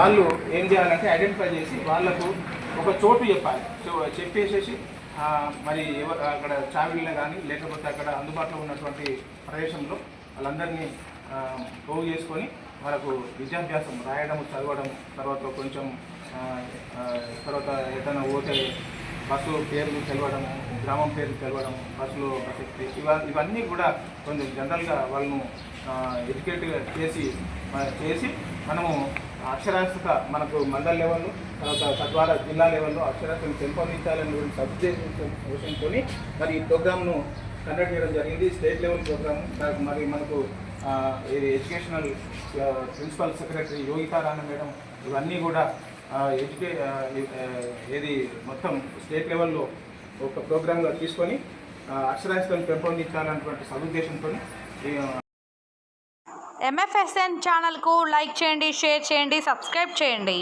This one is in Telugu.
వాళ్ళు ఏం చేయాలంటే ఐడెంటిఫై చేసి వాళ్ళకు ఒక చోటు చెప్పాలి. చెప్పేసేసి మరి అక్కడ చావిళ్ళని కానీ లేకపోతే అక్కడ అందుబాటులో ఉన్నటువంటి ప్రదేశంలో వాళ్ళందరినీ పోగు చేసుకొని వాళ్ళకు విద్యాభ్యాసం రాయడం, చదవడం, తర్వాత కొంచెం తర్వాత ఏదైనా పోతే బస్సు పేర్లు తెలవడము, గ్రామం పేర్లు తెలవడము, బస్సులో ప్రసక్తి ఇవన్నీ కూడా కొంచెం జనరల్గా వాళ్ళను ఎడ్యుకేట్గా చేసి మనము అక్షరాస్యత మనకు మండల లెవెల్లో, తర్వాత తద్వారా జిల్లా లెవెల్లో అక్షరాస్యతను పెంపొందించాలని ఉద్దేశంతో మరి ఈ ప్రోగ్రామ్ను కండక్ట్ చేయడం జరిగింది. State level program. మరి మనకు ఇది educational principal secretary Yogita Rana madam ఇవన్నీ కూడా ఏది మొత్తం స్టేట్ లెవెల్లో ఒక ప్రోగ్రామ్గా తీసుకొని అక్షరాస్యతను పెంపొందించాలన్నటువంటి సదుద్దేశంతో MFSN ఛానల్కు లైక్ చేయండి, షేర్ చేయండి, సబ్స్క్రైబ్ చేయండి.